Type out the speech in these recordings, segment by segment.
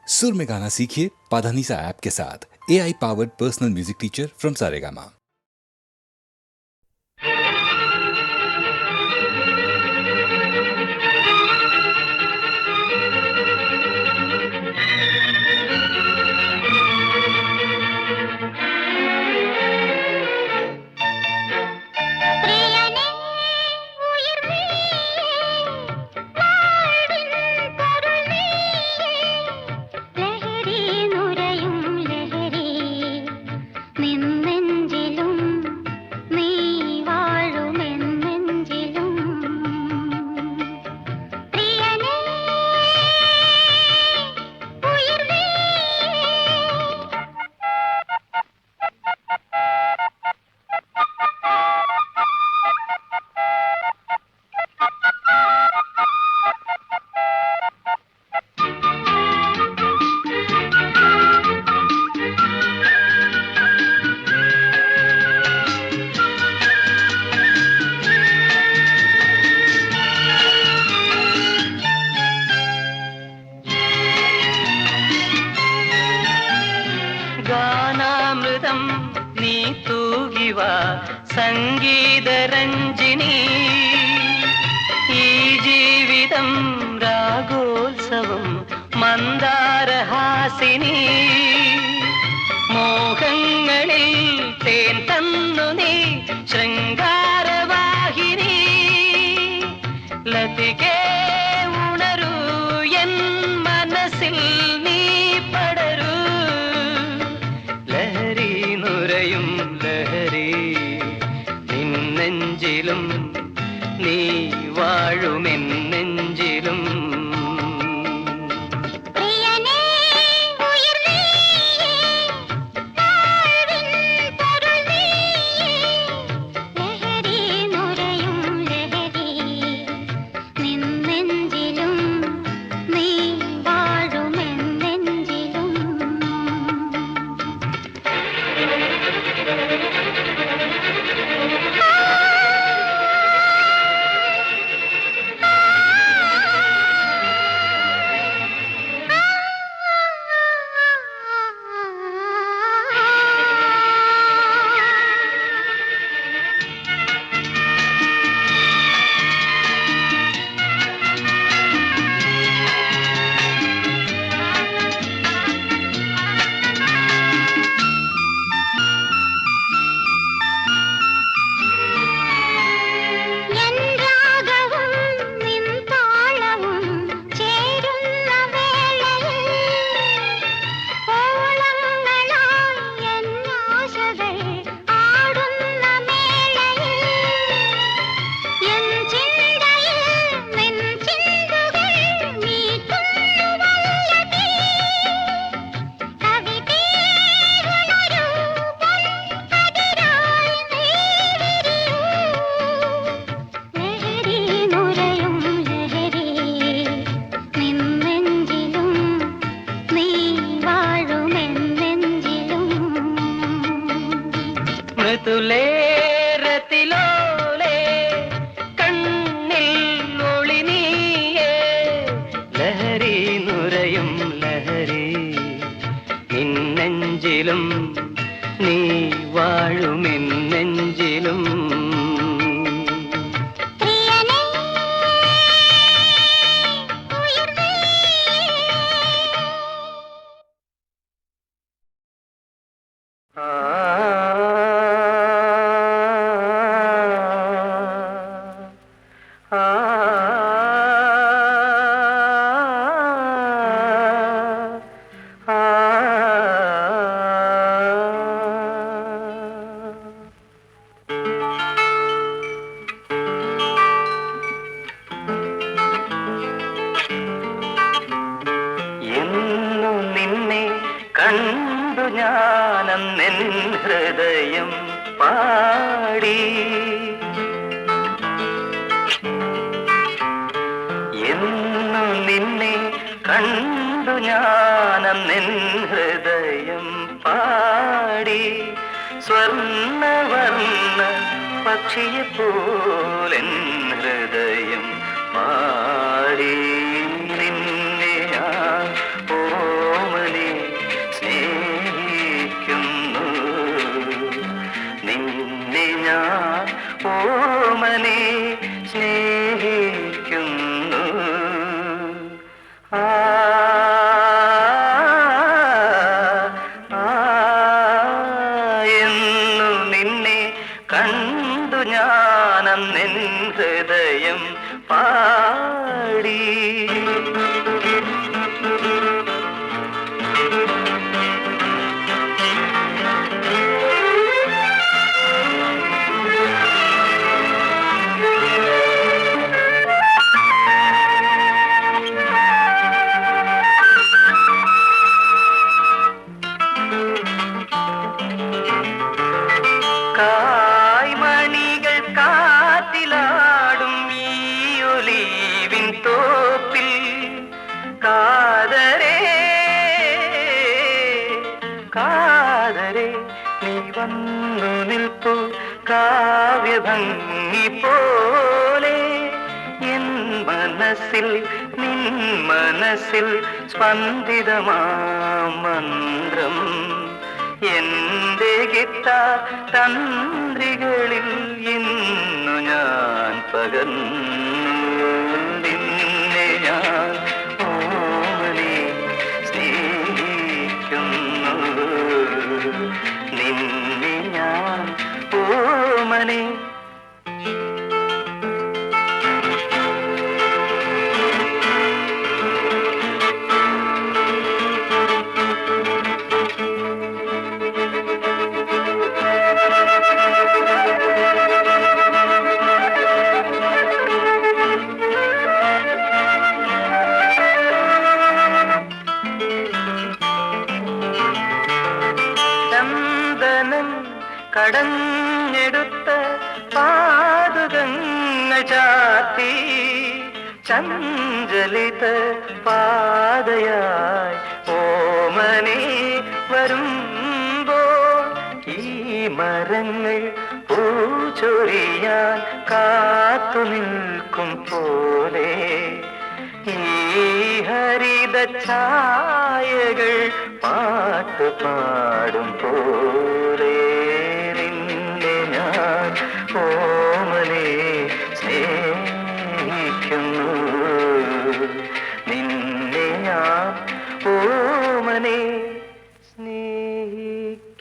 सुर में गाना सीखिए पाधानीसा ऐप के साथ। AI powered personal music teacher from Saregama. ഗാനാമൃതം നീ തൂകിവ സംഗീതരഞ്ജിനി ഈ ജീവിതം രാഗോത്സവം മന്ദാരഹാസിനി മോഹങ്ങളിൽ തേൻ തന്നു നീ ശൃംഗാരവാഹിനി ലതികേ ഉണരൂ എൻ മനസ്സിൽ നീ പടരൂ ലഹരി നുരയും ലഹരി നിന്നെഞ്ചിലും നീ വാഴുമെൻ നെഞ്ചിലും മൃദുലേരത്തിലോലേ കണ്ണിൽ ഒളി നീയേ ലഹരി നുരയും ലഹരി നിന്നെഞ്ചിലും നീ വാഴുമെൻ നെഞ്ചിലും കണ്ടു ഞാനെൻ ഹൃദയം പാടി എന്നു നിന്നെ കണ്ടു ഞാനെൻ ഹൃദയം പാടി സ്വർണ്ണവർണ്ണ പക്ഷിയെപ്പോലെൻ ഹൃദയം പാടി നിന്നെ ഞാൻ കാതരെ നീ വന്നു നിൽപ്പു കാവ്യഭംഗി പോലെ എൻ മനസ്സിൽ നിൻ മനസ്സിൽ സ്പന്ദിതമാം മന്ത്രം എന്റെ ഗിത്താർ തന്ത്രികളിൽ ഇന്നു ഞാൻ പകർന്നു നിന്നെ ഞാൻ ഓമനെ സ്നേഹിക്കുന്നു നിന്നെ ഞാൻ ഓമനെ കടഞ്ഞെടുത്ത പാദുകങ്ങൾ ചാത്തി ചഞ്ചലിത പാതയായി ഓമനെ വരുമ്പോൾ ഈ മരങ്ങൾ പൂച്ചൊരിയാൻ കാത്തു നിൽക്കും പോലെ ഈ ഹരിത ഛായകൾ പാട്ട് പാടും പോലെ നിന്നെ ഞാൻ ഓമനെ സ്നേഹിക്കുന്നു നിന്നെ ഞാൻ ഓമനെ സ്നേഹിക്കുന്നു.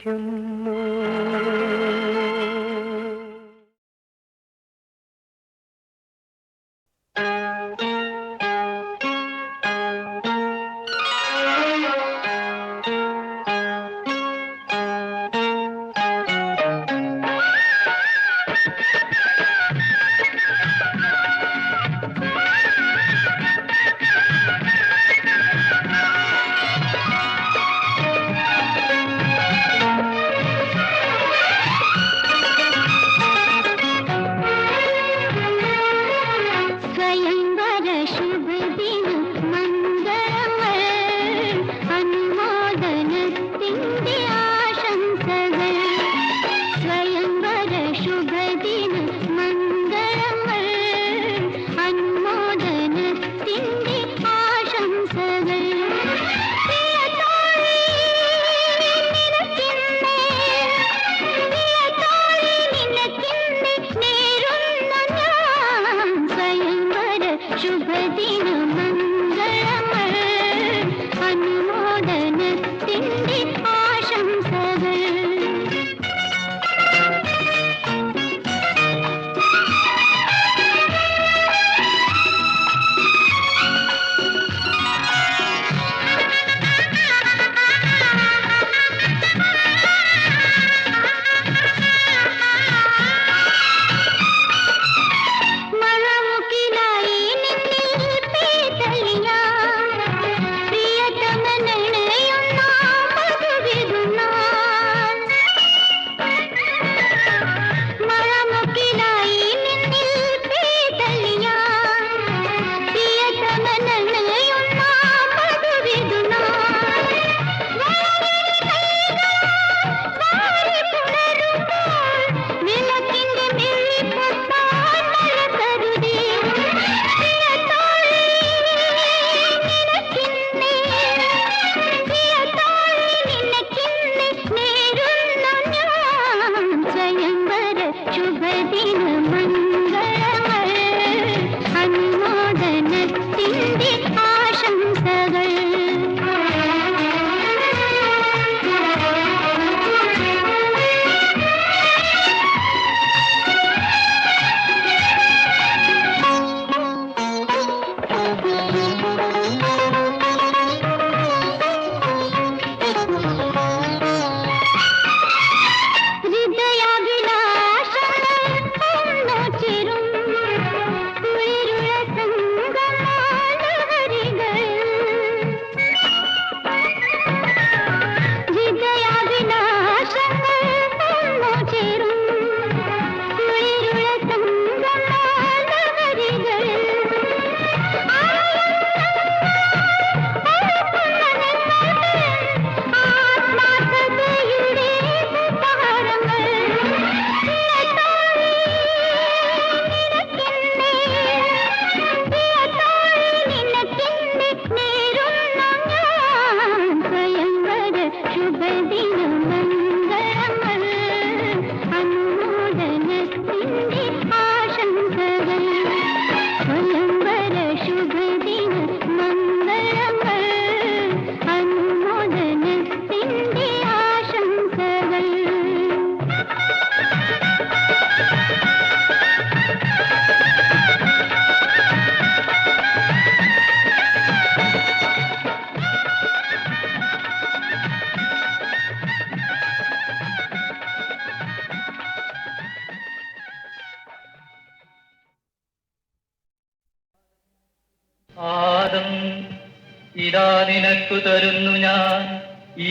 നിനക്കു തരുന്നു ഞാൻ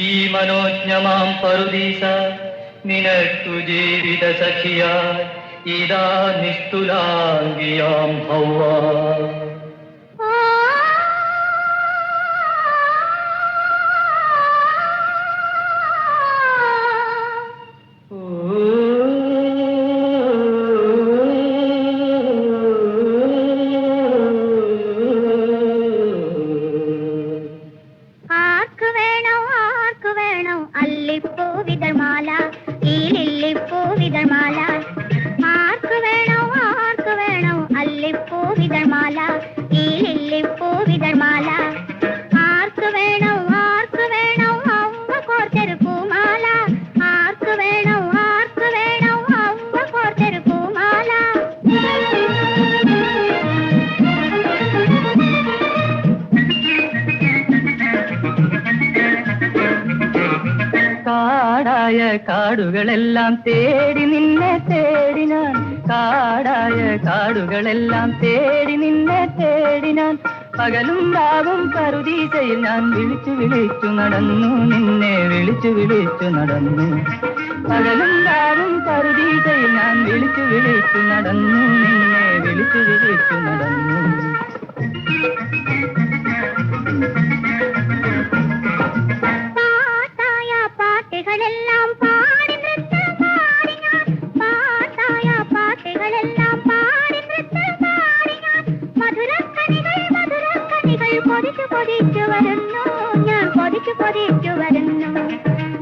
ഈ മനോജ്ഞമാം പറുദീസ, നിനക്കു ജീവിത സഖിയായി ഇതാ നിസ്തുലാംഗിയാം ഹൗവ. കാടായ കാടുകളെല്ലാം തേടി നിന്നെ തേടി ഞാൻ, കാടായ കാടുകളെല്ലാം തേടി നിന്നെ തേടി ഞാൻ, പകലും രാവും പറുദീസയിൽ ഞാൻ വിളിച്ചു വിളിച്ചു നടന്നു, നിന്നെ വിളിച്ചു വിളിച്ചു നടന്നു. പകലും രാവും പറുദീസയിൽ ഞാൻ വിളിച്ചു വിളിച്ചു നടന്നു, നിന്നെ വിളിച്ചു വിളിച്ചു നടന്നു. പാട്ടുകളെല്ലാം പാടി നൃത്തമാടി ഞാൻ, പാട്ടായ പാട്ടുകളെല്ലാം പാടി നൃത്തമാടി ഞാൻ, മധുരക്കണികൾ മധുരക്കണികൾ കൊതിച്ചു കൊതിച്ചു വരുന്നു, ഞാൻ കൊതിച്ചു കൊതിച്ചു വരുന്നു.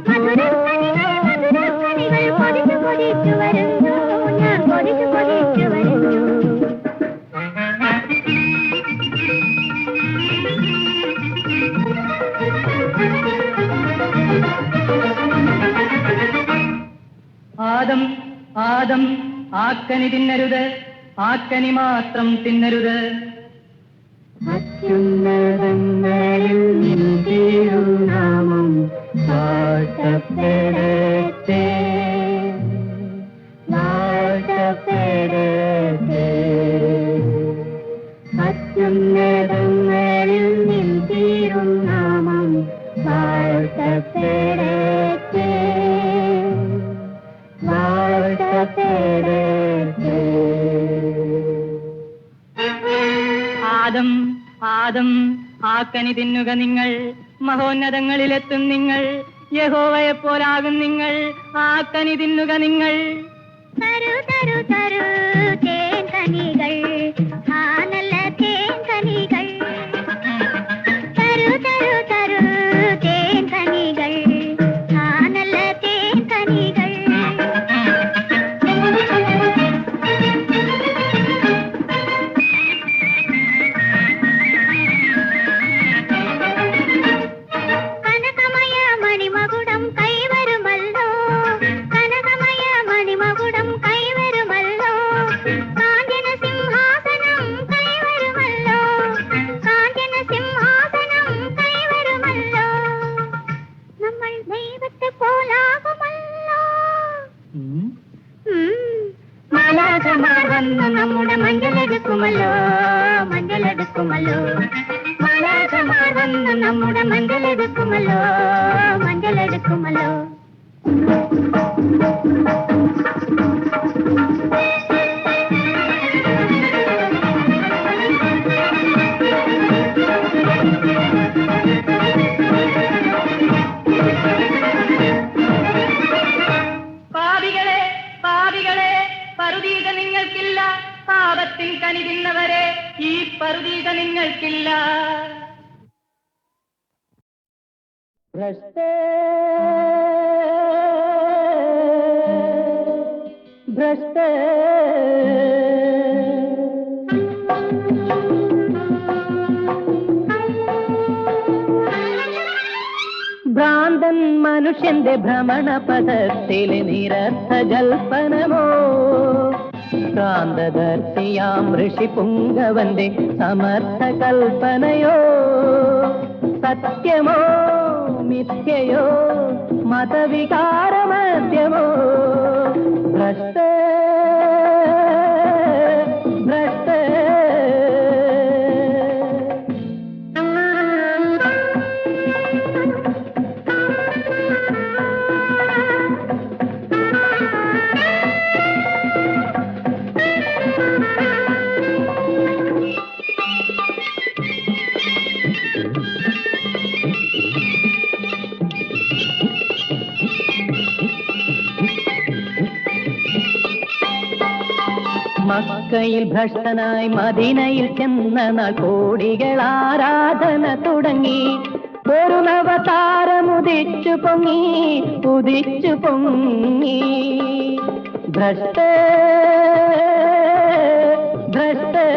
മധുരക്കണികൾ മധുരക്കണികൾ കൊതിച്ചു കൊതിച്ചു വരുന്നു, ഞാൻ കൊതിച്ചു കൊതിച്ചു വരുന്നു. ആദം ആദം ആക്കനി തിന്നരുത്, ആക്കനി മാത്രം തിന്നരുത്. അത്യുന്നതങ്ങളിൽ നിന്തിരുനാമം വാഴ്ത്തപ്പെടട്ടെ, വാഴ്ത്തപ്പെടട്ടെ. അത്യുന്നതങ്ങളിൽ നിന്തിരുനാമം വാഴ്ത്തപ്പെടട്ടെ, വാഴ്ത്തപ്പെടട്ടെ. ആദം ആദം ആക്കനി തിന്നുക നിങ്ങൾ, മഹോന്നതങ്ങളിലെത്തും നിങ്ങൾ, യഹോവയെ പോലാകും നിങ്ങൾ, ആക്കനി തിന്നുക നിങ്ങൾ. തരു തരു തരു തേൻ കനികൾ, ആ നല്ല തേൻ കനികൾ. തരു തരു തരു തേൻ കനികൾ, ആ നല്ല തേൻ കനികൾ. കനകമയ മണിമകുടം കൈവരുമല്ലോ, കനകമയ മണിമകുടം കൈവരുമല്ലോ, കാഞ്ചന സിംഹാസനം കൈവരുമല്ലോ, കാഞ്ചന സിംഹാസനം കൈവരുമല്ലോ. നമ്മൾ ദൈവത്തെ പോലാകുമല്ലോ. മാലാഖമാർ വന്ന് നമ്മുടെ മഞ്ചലെടുക്കുമല്ലോ, മഞ്ചലെടുക്കുമല്ലോ. മാലാഖമാർ വന്ന് നമ്മുടെ മഞ്ചലെടുക്കുമല്ലോ, മഞ്ചലെടുക്കുമല്ലോ. പാപികളെ പാപികളെ, പറുദീസ നിങ്ങൾക്കില്ല, പാപത്തിൻ കനി തിന്നവരെ ഈ പറുദീസ നിങ്ങൾക്കില്ല. ഭ്രഷ്ടേ ഭ്രഷ്ടേ ഭ്രാന്തൻ മനുഷ്യന്റെ ഭ്രമണപഥത്തിലെ നിരർത്ഥ ജൽപ്പനമോ, ഭ്രാന്തദർശിയാം ഋഷി പുങ്കവന്റെ സമർത്ഥ കൽപ്പനയോ, സത്യമോ മിഥ്യയോ മതവികാരമദ്യമോ. ഭ്രഷ്ടേ ഭ്രഷ്ടേ. മക്കയിൽ ഭ്രഷ്ടനായി മദീനയിൽ ചെന്ന നാൾ കോടികൾ ആരാധന തുടങ്ങി. ഒരു നവതാരമുദിച്ചു പൊങ്ങി, ഉദിച്ചു പൊങ്ങി. ഭ്രഷ്ടേ ഭ്രഷ്ടേ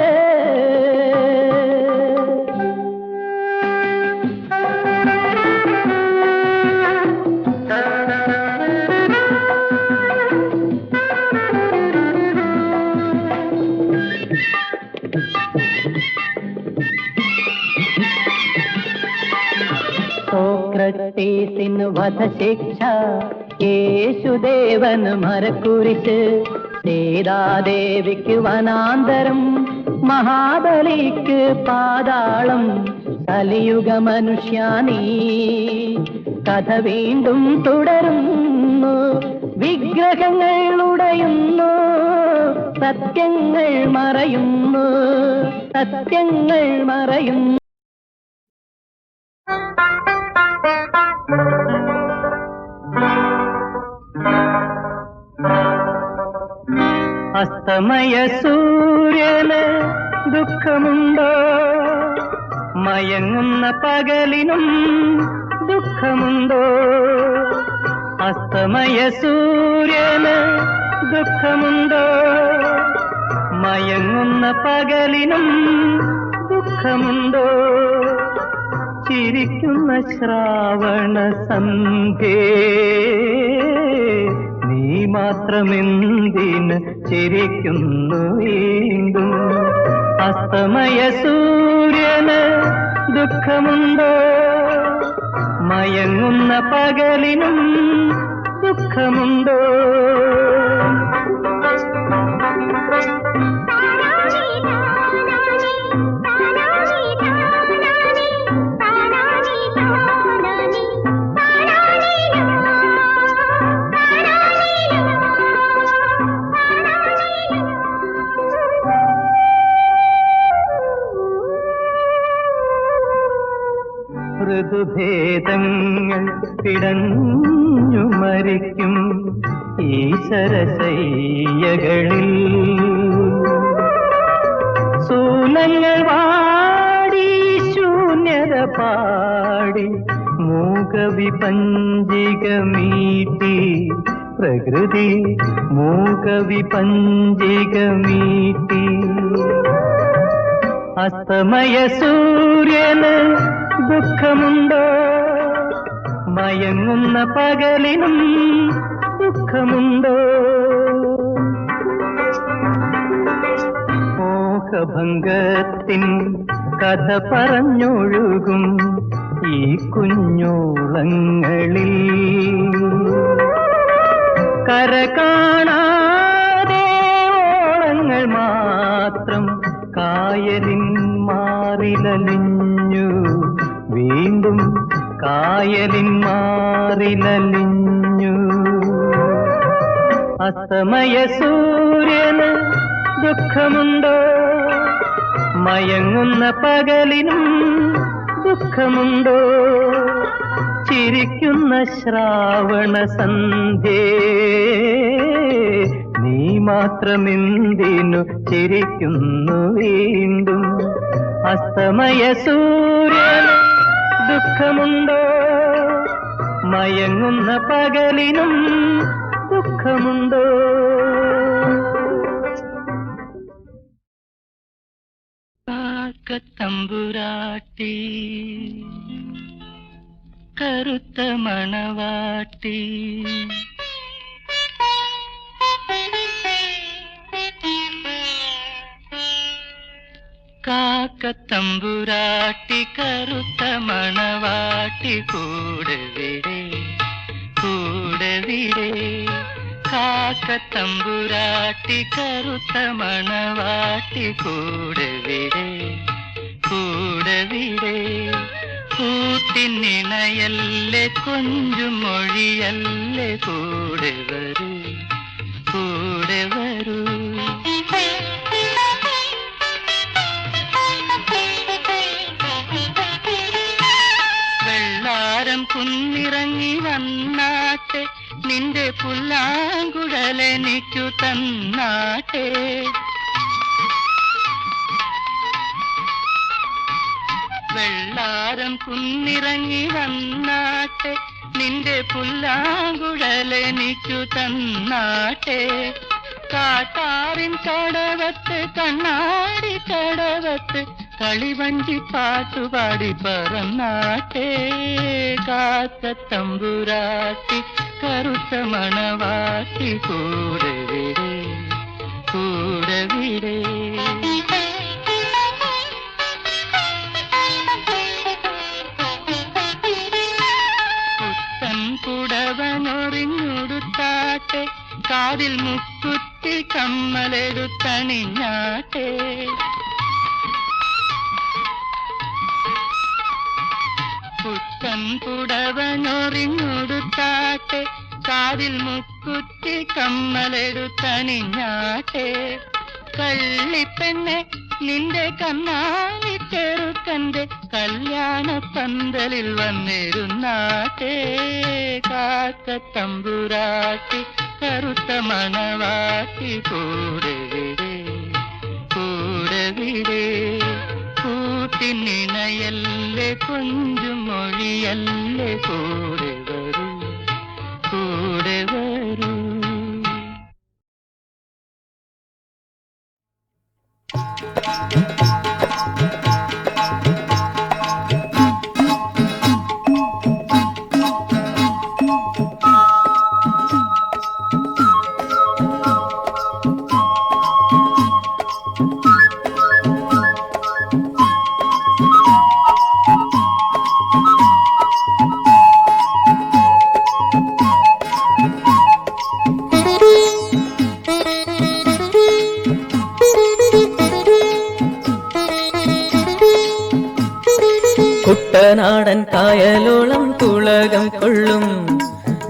സോക്രട്ടീസിന് വധശിക്ഷ, യേശുദേവന് മരക്കുരിശ്, സീതാദേവിക്ക് വനാന്തരം, മഹാബലിക്ക് പാതാളം. കലിയുഗ മനുഷ്യാനീ കഥ വീണ്ടും തുടരുന്നു. വിഗ്രഹങ്ങൾ ഉടയുന്നു, സത്യങ്ങൾ മറയുന്നു, സത്യങ്ങൾ മറയുന്നു. അസ്തമയ സൂര്യന് ദുഃഖമുണ്ടോ? മയങ്ങുന്ന പകലിനും ദുഃഖമുണ്ടോ? അസ്തമയ സൂര്യന് ദുഃഖമുണ്ടോ? മയങ്ങുന്ന പകലിനും ദുഃഖമുണ്ടോ? ചിരിക്കുന്ന ശ്രാവണ സന്ധ്യേ, നീ മാത്രമെന്തിന് ചിരിക്കുന്നു വീണ്ടും? അസ്തമയ സൂര്യന് ദുഃഖമുണ്ടോ? മയങ്ങുന്ന പകലിനും ദുഃഖമുണ്ടോ? ഋതുഭേദങ്ങൾ പിടഞ്ഞു മരിക്കും ഈശ്വരശയ്യകളിൽ. സൂനങ്ങൾ വാടി ശൂന്യത പാടി, മൂകവിപഞ്ചിക മീട്ടി പ്രകൃതി, മൂകവിപഞ്ചിക മീട്ടി. അസ്തമയ സൂര്യന് ദുഃഖമുണ്ടോ? മയങ്ങുന്ന പകലിനും ദുഃഖമുണ്ടോ? മോഹഭംഗത്തിൻ കഥ പറഞ്ഞൊഴുകും ഈ കുഞ്ഞോളങ്ങളിൽ. കര കാണാതെ ഓളങ്ങൾ മാത്രം കായലിൻ മാറിലലിഞ്ഞു, വീണ്ടും കായലിൻ മാറിലലിഞ്ഞു. അസ്തമയ സൂര്യന് ദുഃഖമുണ്ടോ? മയങ്ങുന്ന പകലിനും ദുഃഖമുണ്ടോ? ചിരിക്കുന്ന ശ്രാവണ സന്ധ്യേ, നീ മാത്രമെന്തിനു ചിരിക്കുന്നു വീണ്ടും? അസ്തമയ സൂര്യന് ദുഃഖമുണ്ടോ? മയങ്ങുന്ന പകലിനും ദുഃഖമുണ്ടോ? കാക്കത്തമ്പുരാട്ടി, കറുത്ത മണവാട്ടി, കാക്കത്തമ്പുരാട്ടി കറുത്ത മണവാട്ടി, കൂടവിടെ കൂടവിടെ. കാക്കത്തമ്പുരാട്ടി കറുത്ത മണവാട്ടി, കൂടവിടെ കൂടവിടെ. കൂട്ടിനിണയല്ലേ കൊഞ്ചും മൊഴിയല്ലേ, കൂടെ വരൂ കൂടെ വരൂ. വെള്ളാരം കുന്നിറങ്ങി വന്നാട്ടെ, നിന്റെ പുല്ലാങ്കുഴലെനിക്കു തന്നാട്ടെ. വെള്ളാരം കുന്നിറങ്ങി വന്നാട്ടെ, നിന്റെ പുല്ലാങ്കുഴലെനിക്കു തന്നാട്ടെ. കാട്ടാറിൻ കടവത്ത് കണ്ണാടി കടവത്ത് കളിവഞ്ചി പാട്ടുപാടി പറന്നാട്ടെ. കാക്കത്തമ്പുരാട്ടി കറുത്ത മണവാട്ടി കൂടെ വിടേ കൂടെ വിടേ. പുത്തൻ പുടവനൊറിഞ്ഞുടുത്താട്ടെ, കാതിൽ മുക്കുത്തി കമ്മലെടുത്തണിഞ്ഞാട്ടെ. പുത്തൻ പുടവനൊറിഞ്ഞുടുത്താട്ടെ, കാതിൽ മുക്കുത്തി കമ്മലെടുത്തണിഞ്ഞാട്ടെ. കള്ളിപ്പെണ്ണെ നിന്റെ കണ്ണാടി ചെറുക്കന്റെ കല്യാണ പന്തലിൽ വന്നിരുന്നാട്ടെ. കാക്കത്തമ്പുരാട്ടി കറുത്ത മണവാട്ടി കൂടെ വിടേ കൂടെ വിടേ. കൂട്ടിനിണയല്ലേ കൊഞ്ചും മൊഴിയല്ലേ കൂടെ വരൂ കൂടെ വരൂ. കുട്ടനാടൻ കായലോളം തുളകം കൊള്ളും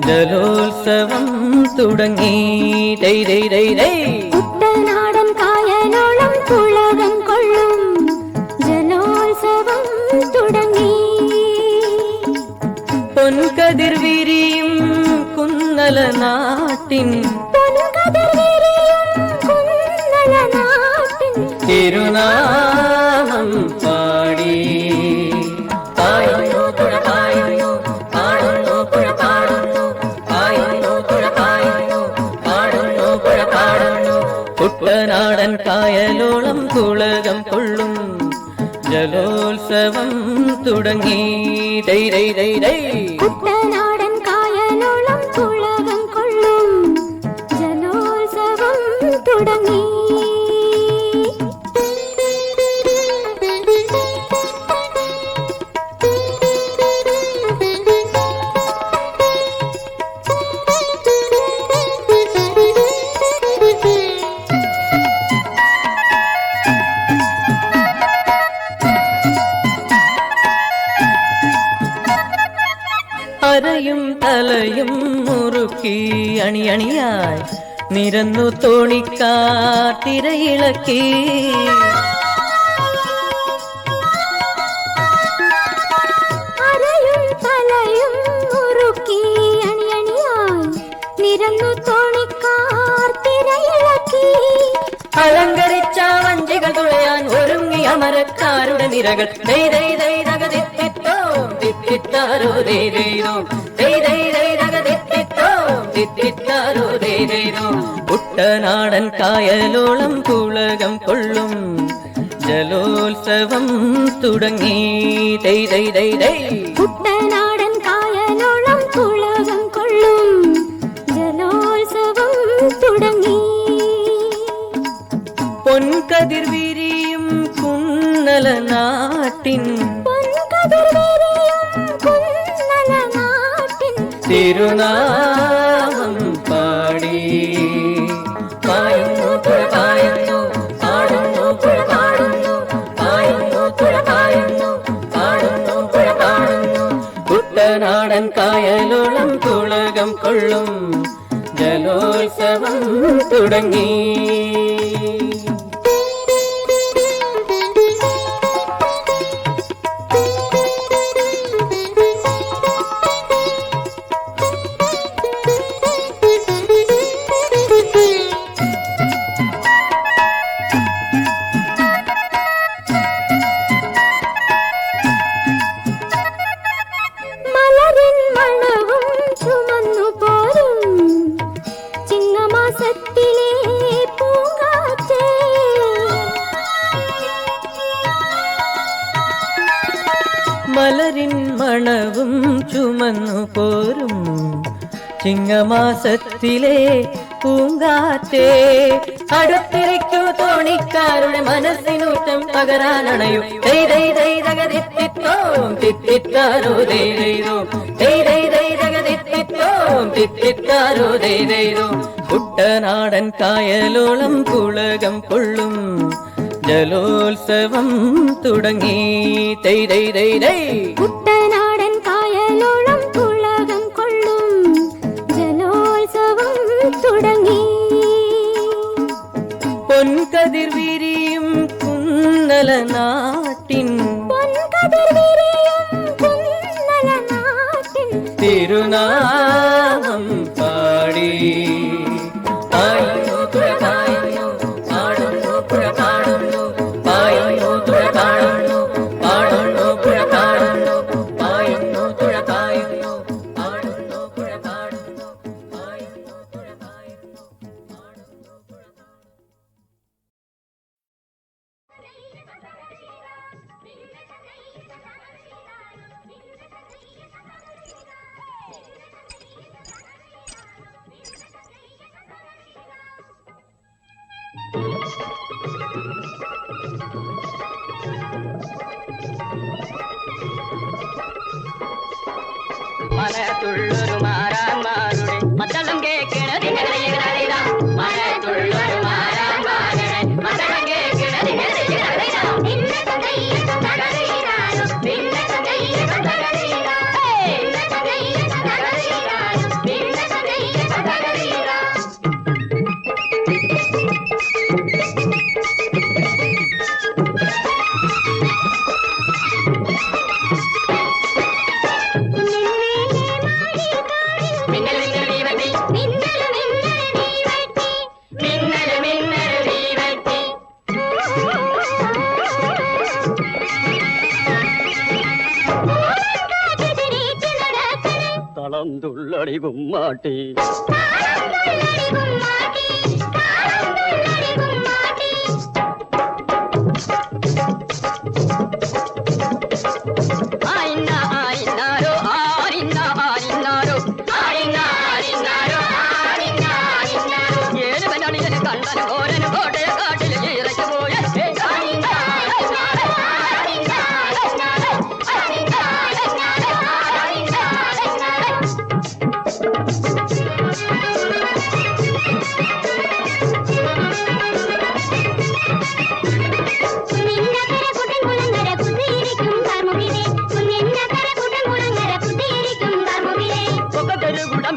ജലോത്സവം തുടങ്ങി. കുട്ടനാടൻ കായലോളം തുളകം കൊള്ളും ജലോത്സവം തുടങ്ങി. പൊൻകതിർ വിരിയും കുന്നല നാട്ടിൻ തിരുനാമം പാടി പാടുന്നു പുഴ പാടുന്നു പാടുന്നു പുഴ പാടുന്നു പാടുന്നു പുഴ പാടുന്നു പാടുന്നു പുഴ പാടുന്നു. കുട്ടനാടൻ കായലോളം തുളകം കൊള്ളും ജലോത്സവം തുടങ്ങി. കുട്ടനാടൻ കായലോളം തുളകം കൊള്ളും ജലോത്സവം തുടങ്ങി. അരയും തലയും മുറുക്കി അണിയണിയായി നിരന്നു തോണിക്കാത്തിരയിളക്കി. അരയും തലയും മുറുക്കി അണിയണിയായി നിരന്നു തോണിക്കാത്തിരയിളക്കി. അലങ്കരിച്ച വഞ്ചികൾ തുഴയാൻ ഒരുങ്ങി അമരക്കാരുടെ നിരകൾ. തിത്തിത്താരോ ദേരോ തിത്തിത്താരോ ദേരോ. കുട്ടനാടൻ കായലോളം തുളകം കൊള്ളും ജലോത്സവം തുടങ്ങി. കുട്ടനാടൻ കായലോളം തുളകം കൊള്ളും ജലോത്സവം തുടങ്ങി. പൊൻകതിർ വിരിയും കുന്നല നാട്ടിൻ തിരുനാമം പാടി പാടുന്നു പുഴ പാടുന്നു പാടുന്നു പുഴ പാടുന്നു പാടുന്നു പുഴ പാടുന്നു പാടുന്നു പുഴ പാടുന്നു. കുട്ടനാടൻ കായലോളം തുളകം കൊള്ളും ജലോത്സവം തുടങ്ങി. പറന്നു പോരും ചിങ്ങമാസത്തിലെ പൂങ്കാറ്റേ അടുത്തിരിക്കൂ തോണിക്കാരുടെ മനസ്സിനൂറ്റം പകരാനണയും തിത്തിത്താരോ തിത്തിത്താരോ കുട്ടനാടൻ കായലോളം പുളകം കൊള്ളും ജലോത്സവം തുടങ്ങി കുട്ടനാടൻ കായലോളം പുളകം കൊള്ളും ജലോത്സവം തുടങ്ങി പൊൻകതിർ വിരിയും കുന്നല നാട്ടിൻ തിരുനാമം പാടി പായുന്നു തുഴ പായുന്നു പാടുന്നു പുഴ പാടുന്നു പായുന്നു തുഴ പാടുന്നു പാടുന്നു പുഴ പാടുന്നു പായുന്നു തുഴ പായുന്നു പാടുന്നു പുഴ പാടുന്നു പായുന്നു തുഴ പായുന്നു പാടുന്നു പുഴ മനത്തുള്ളൊരു മാറാന്മാരുടെ മത്തളം കേൾക്കണത് മനത്തുള്ളൊരു മാറാന്മാരുടെ മത്തളം കേൾക്കണത് തളം തുള്ളടി കുമ്മാട്ടി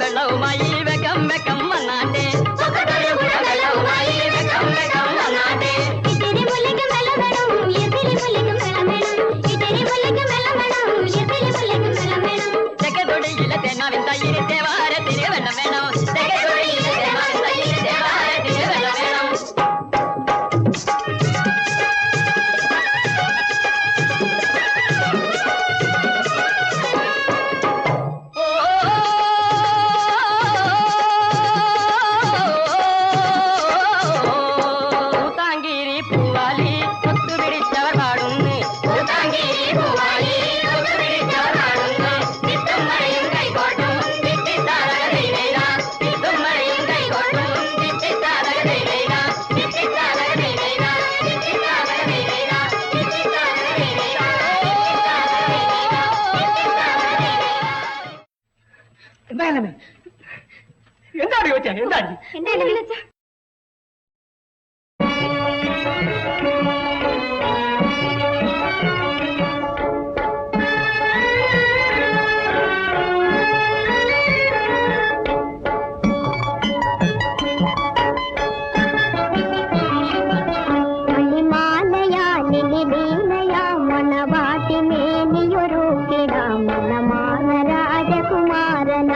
വെള്ളവുമായി വെക്കം വെക്കം വന്നാട്ടെ തെക്കതൊടിയിലെ തേങ്ങാവിൻ തയ്യിലെ തേവാരത്തിന് വെള്ളം വേണം തെക്കതൊടിയിലെ തേങ്ങാവിൻ തയ്യിലെ തേവാരത്തിന് വെള്ളം വേണം എന്താണ് ചോദിച്ചാ എന്താണ് രാജകുമാരന